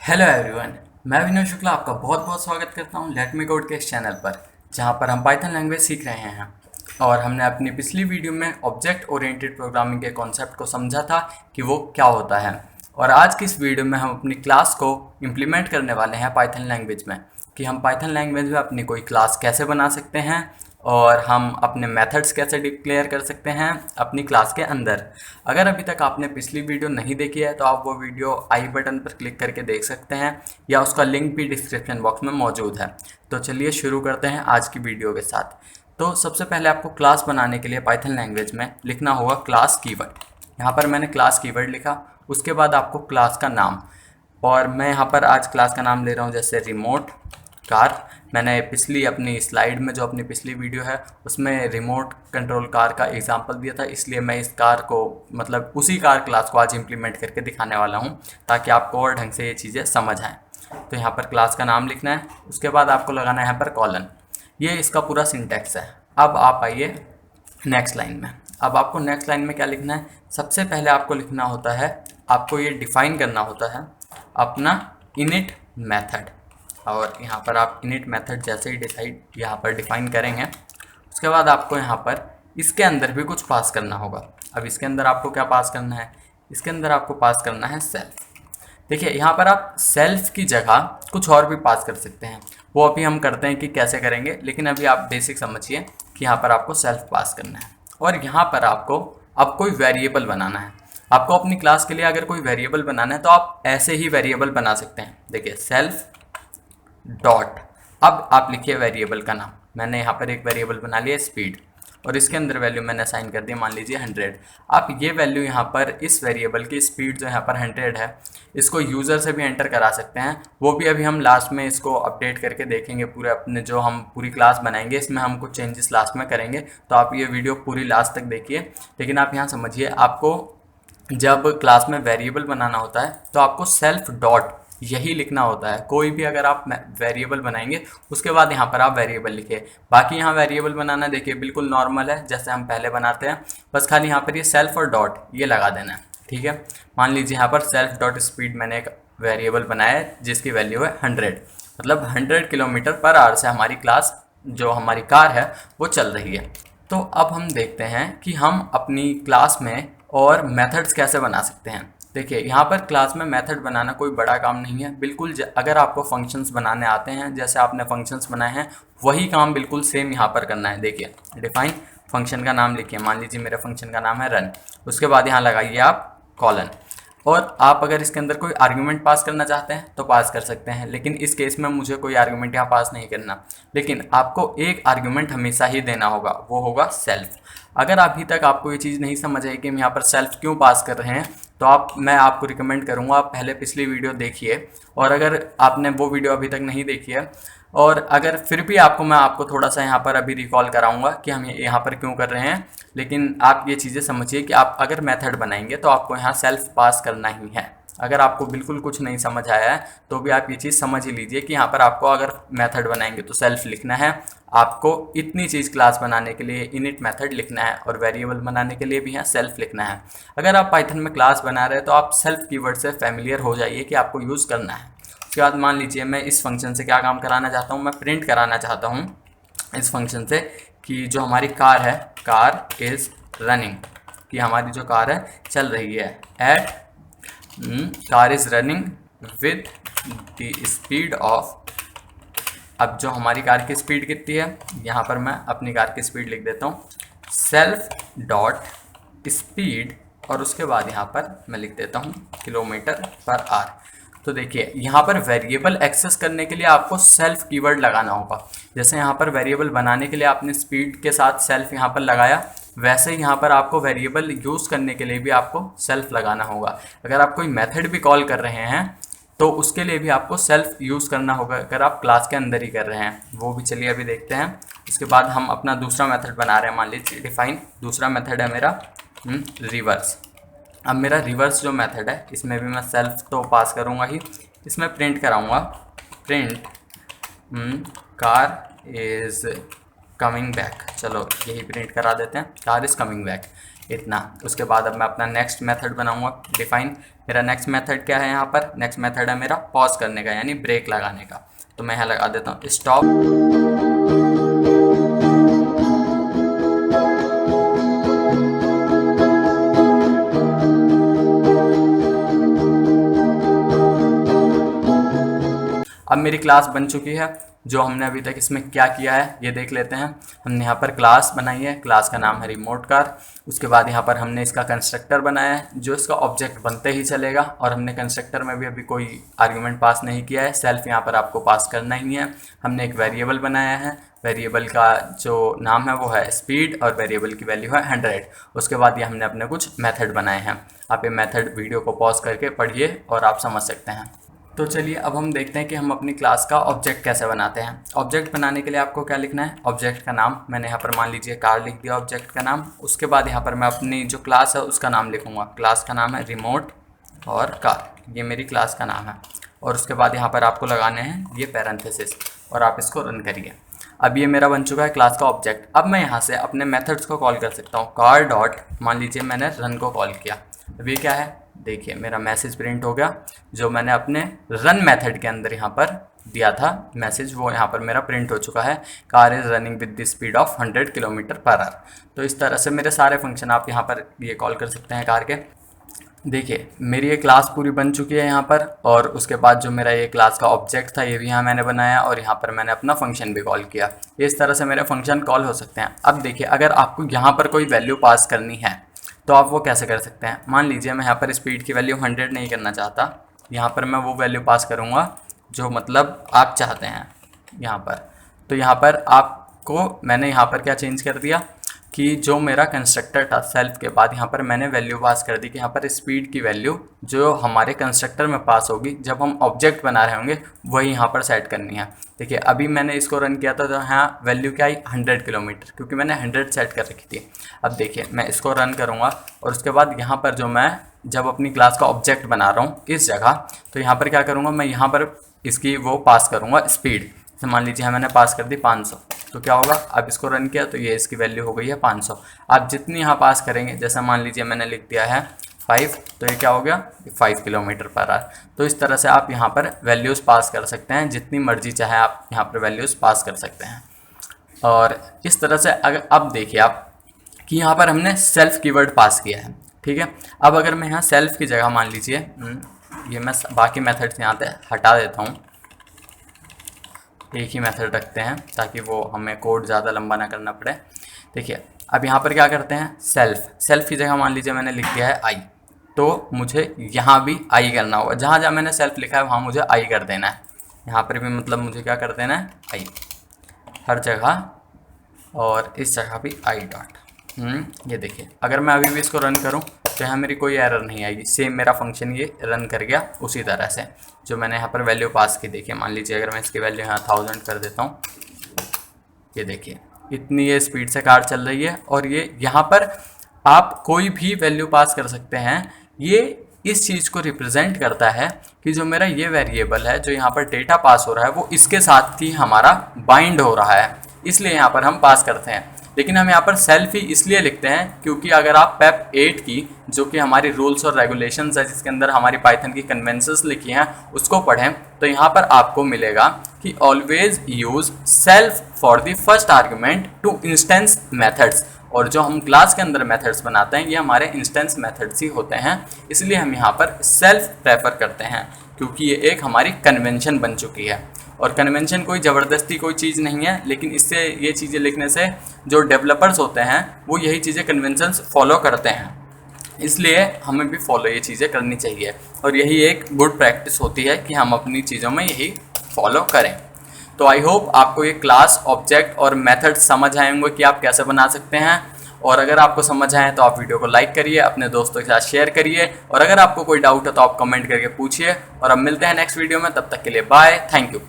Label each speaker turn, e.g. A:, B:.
A: Hello everyone. मैं विनोद शुक्ला आपका बहुत बहुत स्वागत करता हूं लेट मी कोड के इस चैनल पर, जहां पर हम पाइथन लैंग्वेज सीख रहे हैं। और हमने अपनी पिछली वीडियो में ऑब्जेक्ट ओरिएंटेड प्रोग्रामिंग के कॉन्सेप्ट को समझा था कि वो क्या होता है। और आज की इस वीडियो में हम अपनी क्लास को इम्प्लीमेंट करने वाले हैं पाइथन लैंग्वेज में, कि हम पाइथन लैंग्वेज में अपनी कोई क्लास कैसे बना सकते हैं और हम अपने मेथड्स कैसे डिक्लेयर कर सकते हैं अपनी क्लास के अंदर। अगर अभी तक आपने पिछली वीडियो नहीं देखी है तो आप वो वीडियो आई बटन पर क्लिक करके देख सकते हैं, या उसका लिंक भी डिस्क्रिप्शन बॉक्स में मौजूद है। तो चलिए शुरू करते हैं आज की वीडियो के साथ। तो सबसे पहले आपको क्लास बनाने के लिए पाइथन लैंग्वेज में लिखना होगा क्लास कीवर्ड। यहाँ पर मैंने क्लास कीवर्ड लिखा, उसके बाद आपको क्लास का नाम, और मैं यहाँ पर आज क्लास का नाम ले रहा हूँ जैसे रिमोट कार। मैंने पिछली अपनी स्लाइड में जो अपनी पिछली वीडियो है उसमें रिमोट कंट्रोल कार का एग्जांपल दिया था, इसलिए मैं इस कार को मतलब उसी कार क्लास को आज इम्प्लीमेंट करके दिखाने वाला हूँ, ताकि आपको और ढंग से ये चीज़ें समझ आएँ। तो यहाँ पर क्लास का नाम लिखना है, उसके बाद आपको लगाना है यहाँ पर कॉलन। ये इसका पूरा सिंटैक्स है। अब आप आइए नेक्स्ट लाइन में। अब आपको नेक्स्ट लाइन में क्या लिखना है? सबसे पहले आपको लिखना होता है, आपको ये डिफाइन करना होता है अपना इनिट मेथड। और यहाँ पर आप इनिट मेथड जैसे ही यहाँ पर डिफाइन करेंगे, उसके बाद आपको यहाँ पर इसके अंदर भी कुछ पास करना होगा। अब इसके अंदर आपको क्या पास करना है? इसके अंदर आपको पास करना है सेल्फ। देखिए यहाँ पर आप सेल्फ की जगह कुछ और भी पास कर सकते हैं, वो अभी हम करते हैं कि कैसे करेंगे, लेकिन अभी आप बेसिक समझिए कि यहाँ पर आपको सेल्फ पास करना है। और यहाँ पर आपको अब कोई वेरिएबल बनाना है। आपको अपनी क्लास के लिए अगर कोई वेरिएबल बनाना है तो आप ऐसे ही वेरिएबल बना सकते हैं। देखिए सेल्फ डॉट, अब आप लिखिए वेरिएबल का नाम। मैंने यहाँ पर एक वेरिएबल बना लिया स्पीड, और इसके अंदर वैल्यू मैंने असाइन कर दी, मान लीजिए 100। आप ये वैल्यू यहाँ पर इस वेरिएबल की स्पीड जो यहाँ पर 100 है, इसको यूज़र से भी एंटर करा सकते हैं। वो भी अभी हम लास्ट में इसको अपडेट करके देखेंगे। पूरे अपने जो हम पूरी क्लास बनाएंगे इसमें हम कुछ चेंजेस लास्ट में करेंगे, तो आप ये वीडियो पूरी लास्ट तक देखिए। लेकिन आप यहाँ समझिए, आपको जब क्लास में वेरिएबल बनाना होता है तो आपको सेल्फ डॉट यही लिखना होता है। कोई भी अगर आप वेरिएबल बनाएंगे उसके बाद यहाँ पर आप वेरिएबल लिखिए। बाकी यहाँ वेरिएबल बनाना देखिए बिल्कुल नॉर्मल है, जैसे हम पहले बनाते हैं, बस खाली यहाँ पर ये सेल्फ और डॉट ये लगा देना है। ठीक है, मान लीजिए यहाँ पर सेल्फ डॉट स्पीड मैंने एक वेरिएबल बनाया है जिसकी वैल्यू है 100, मतलब 100 किलोमीटर पर आवर से हमारी क्लास जो हमारी कार है वो चल रही है। तो अब हम देखते हैं कि हम अपनी क्लास में और मेथड्स कैसे बना सकते हैं। देखिए यहाँ पर क्लास में मेथड बनाना कोई बड़ा काम नहीं है, बिल्कुल अगर आपको फंक्शंस बनाने आते हैं, जैसे आपने फंक्शंस बनाए हैं वही काम बिल्कुल सेम यहाँ पर करना है। देखिए डिफाइन फंक्शन का नाम लिखिए, मान लीजिए मेरे फंक्शन का नाम है रन, उसके बाद यहाँ लगाइए आप कॉलन। और आप अगर इसके अंदर कोई आर्गुमेंट पास करना चाहते हैं तो पास कर सकते हैं, लेकिन इस केस में मुझे कोई आर्गुमेंट यहाँ पास नहीं करना। लेकिन आपको एक आर्गुमेंट हमेशा ही देना होगा, वो होगा सेल्फ। अगर अभी तक आपको ये चीज़ नहीं समझ आई कि हम यहाँ पर सेल्फ क्यों पास कर रहे हैं, तो मैं आपको रिकमेंड करूँगा आप पहले पिछली वीडियो देखिए। और अगर आपने वो वीडियो अभी तक नहीं देखी है, और अगर फिर भी मैं आपको थोड़ा सा यहाँ पर अभी रिकॉल कराऊंगा कि हम यहाँ पर क्यों कर रहे हैं, लेकिन आप ये चीज़ें समझिए कि आप अगर मेथड बनाएंगे तो आपको यहाँ सेल्फ पास करना ही है। अगर आपको बिल्कुल कुछ नहीं समझ आया है तो भी आप ये चीज़ समझ ही लीजिए कि यहाँ पर आपको अगर मेथड बनाएंगे तो सेल्फ लिखना है। आपको इतनी चीज़ क्लास बनाने के लिए इनिट मेथड लिखना है, और वेरिएबल बनाने के लिए भी यहाँ सेल्फ लिखना है। अगर आप पाइथन में क्लास बना रहे हैं तो आप सेल्फ कीवर्ड से फैमिलियर हो जाइए कि आपको यूज़ करना है। उसके बाद मान लीजिए मैं इस फंक्शन से क्या काम कराना चाहता हूँ, मैं प्रिंट कराना चाहता हूँ इस फंक्शन से कि जो हमारी कार है, कार इज़ रनिंग, कि हमारी जो कार है चल रही है at car is running with the speed of. अब जो हमारी कार की स्पीड कितनी है, यहाँ पर मैं अपनी कार की स्पीड लिख देता हूँ सेल्फ डॉट स्पीड, और उसके बाद यहाँ पर मैं लिख देता हूँ किलोमीटर पर आवर। तो देखिए यहाँ पर वेरिएबल एक्सेस करने के लिए आपको सेल्फ कीवर्ड लगाना होगा। जैसे यहाँ पर वेरिएबल बनाने के लिए आपने स्पीड के साथ सेल्फ यहाँ पर लगाया, वैसे ही यहाँ पर आपको वेरिएबल यूज़ करने के लिए भी आपको सेल्फ लगाना होगा। अगर आप कोई मेथड भी कॉल कर रहे हैं तो उसके लिए भी आपको सेल्फ यूज़ करना होगा, अगर आप क्लास के अंदर ही कर रहे हैं। वो भी चलिए अभी देखते हैं। इसके बाद हम अपना दूसरा मेथड बना रहे हैं, मान लीजिए डिफाइन। दूसरा मेथड है मेरा रिवर्स। अब मेरा रिवर्स जो मेथड है इसमें भी मैं सेल्फ तो पास करूँगा ही, इसमें प्रिंट कराऊँगा print car is coming back. चलो यही प्रिंट करा देते हैं, कार इज़ कमिंग बैक। इतना। उसके बाद अब मैं अपना नेक्स्ट मेथड बनाऊंगा डिफाइन। मेरा नेक्स्ट मेथड क्या है, यहाँ पर नेक्स्ट मेथड है मेरा पॉज करने का यानी ब्रेक लगाने का। तो मैं यहाँ लगा देता हूँ स्टॉप। अब मेरी क्लास बन चुकी है। जो हमने अभी तक इसमें क्या किया है ये देख लेते हैं। हमने यहाँ पर क्लास बनाई है, क्लास का नाम है रिमोट कार। उसके बाद यहाँ पर हमने इसका कंस्ट्रक्टर बनाया है जो इसका ऑब्जेक्ट बनते ही चलेगा, और हमने कंस्ट्रक्टर में भी अभी कोई आर्गुमेंट पास नहीं किया है, सेल्फ यहाँ पर आपको पास करना ही है। हमने एक वेरिएबल बनाया है, वेरिएबल का जो नाम है वो है स्पीड और वेरिएबल की वैल्यू है 100। उसके बाद ये हमने अपने कुछ मेथड बनाए हैं। आप ये मेथड वीडियो को पॉज करके पढ़िए और आप समझ सकते हैं। तो चलिए अब हम देखते हैं कि हम अपनी क्लास का ऑब्जेक्ट कैसे बनाते हैं। ऑब्जेक्ट बनाने के लिए आपको क्या लिखना है, ऑब्जेक्ट का नाम मैंने यहाँ पर मान लीजिए कार लिख दिया ऑब्जेक्ट का नाम। उसके बाद यहाँ पर मैं अपनी जो क्लास है उसका नाम लिखूँगा। क्लास का नाम है रिमोट और कार, ये मेरी क्लास का नाम है। और उसके बाद यहाँ पर आपको लगाने हैं ये पैरेंथेसिस और आप इसको रन करिए। अब ये मेरा बन चुका है क्लास का ऑब्जेक्ट। अब मैं यहाँ से अपने मेथड्स को कॉल कर सकता हूँ। कार डॉट मान लीजिए मैंने रन को कॉल किया। अब ये क्या है, देखिए मेरा मैसेज प्रिंट हो गया। जो मैंने अपने रन मेथड के अंदर यहाँ पर दिया था मैसेज, वो यहाँ पर मेरा प्रिंट हो चुका है। Car is running with the speed of 100 kilometre per hour. तो इस तरह से मेरे सारे फंक्शन आप यहाँ पर ये कॉल कर सकते हैं कार के। देखिए मेरी ये क्लास पूरी बन चुकी है यहाँ पर, और उसके बाद जो मेरा ये क्लास का ऑब्जेक्ट था ये भी यहाँ मैंने बनाया, और यहाँ पर मैंने अपना फंक्शन भी कॉल किया। इस तरह से मेरे फंक्शन कॉल हो सकते हैं। अब देखिए अगर आपको यहाँ पर कोई वैल्यू पास करनी है तो आप वो कैसे कर सकते हैं। मान लीजिए मैं यहाँ पर स्पीड की वैल्यू 100 नहीं करना चाहता, यहाँ पर मैं वो वैल्यू पास करूँगा जो मतलब आप चाहते हैं यहाँ पर। तो यहाँ पर आपको मैंने यहाँ पर क्या चेंज कर दिया कि जो मेरा कंस्ट्रक्टर था सेल्फ के बाद यहाँ पर मैंने वैल्यू पास कर दी कि यहाँ पर स्पीड की वैल्यू जो हमारे कंस्ट्रक्टर में पास होगी जब हम ऑब्जेक्ट बना रहे होंगे वही यहाँ पर सेट करनी है। देखिए अभी मैंने इसको रन किया था तो यहाँ वैल्यू क्या आई 100 किलोमीटर, क्योंकि मैंने 100 सेट कर रखी थी। अब देखिए मैं इसको रन करूँगा और उसके बाद यहाँ पर जो मैं जब अपनी क्लास का ऑब्जेक्ट बना रहा हूँ इस जगह, तो यहाँ पर क्या करूँगा, मैं यहाँ पर इसकी वो पास करूँगा स्पीड। तो मान लीजिए मैंने पास कर दी 500, तो क्या होगा, अब इसको रन किया तो ये इसकी वैल्यू हो गई है 500। आप जितनी यहाँ पास करेंगे, जैसा मान लीजिए मैंने लिख दिया है 5, तो ये क्या हो गया 5 किलोमीटर पर आवर। तो इस तरह से आप यहाँ पर वैल्यूज़ पास कर सकते हैं, जितनी मर्जी चाहे आप यहाँ पर वैल्यूज़ पास कर सकते हैं। और इस तरह से अगर अब देखिए आप कि यहाँ पर हमने सेल्फ कीवर्ड पास किया है, ठीक है। अब अगर मैं यहाँ सेल्फ की जगह मान लीजिए ये मैं बाकी मेथड्स यहाँ से हटा देता हूँ, एक ही मेथड रखते हैं ताकि वो हमें कोड ज़्यादा लंबा ना करना पड़े। देखिए अब यहाँ पर क्या करते हैं, सेल्फ की जगह मान लीजिए मैंने लिख दिया है आई, तो मुझे यहाँ भी आई करना होगा। जहाँ जहाँ मैंने सेल्फ लिखा है वहाँ मुझे आई कर देना है। यहाँ पर भी मतलब मुझे क्या कर देना है, आई हर जगह, और इस जगह भी आई डॉट। ये देखिए अगर मैं अभी भी इसको रन करूँ तो यहाँ मेरी कोई एरर नहीं आएगी। सेम मेरा फंक्शन ये रन कर गया उसी तरह से जो मैंने यहाँ पर वैल्यू पास की। देखिए मान लीजिए अगर मैं इसकी वैल्यू यहाँ 1000 कर देता हूँ, ये देखिए इतनी ये स्पीड से कार चल रही है। और ये यहाँ पर आप कोई भी वैल्यू पास कर सकते हैं। ये इस चीज़ को रिप्रेजेंट करता है कि जो मेरा ये वेरिएबल है जो यहाँ पर डेटा पास हो रहा है वो इसके साथ ही हमारा बाइंड हो रहा है, इसलिए यहाँ पर हम पास करते हैं। लेकिन हम यहाँ पर सेल्फ ही इसलिए लिखते हैं क्योंकि अगर आप पेप 8 की जो कि हमारी रूल्स और रेगुलेशंस है, जिसके अंदर हमारी पाइथन की कन्वेंशंस लिखी हैं, उसको पढ़ें तो यहाँ पर आपको मिलेगा कि always use self for the first argument to instance methods. और जो हम क्लास के अंदर मेथड्स बनाते हैं ये हमारे इंस्टेंस मेथड्स ही होते हैं, इसलिए हम यहाँ पर सेल्फ प्रेफर करते हैं क्योंकि ये एक हमारी कन्वेंशन बन चुकी है। और कन्वेंशन कोई ज़बरदस्ती कोई चीज़ नहीं है, लेकिन इससे ये चीज़ें लिखने से जो डेवलपर्स होते हैं वो यही चीज़ें कन्वेंशंस फॉलो करते हैं, इसलिए हमें भी फॉलो ये चीज़ें करनी चाहिए। और यही एक गुड प्रैक्टिस होती है कि हम अपनी चीज़ों में यही फॉलो करें। तो आई होप आपको ये क्लास, ऑब्जेक्ट और मेथड समझ आए होंगे कि आप कैसे बना सकते हैं। और अगर आपको समझ आए तो आप वीडियो को लाइक करिए, अपने दोस्तों के साथ शेयर करिए, और अगर आपको कोई डाउट है तो आप कमेंट करके पूछिए। और अब मिलते हैं नेक्स्ट वीडियो में, तब तक के लिए बाय, थैंक यू।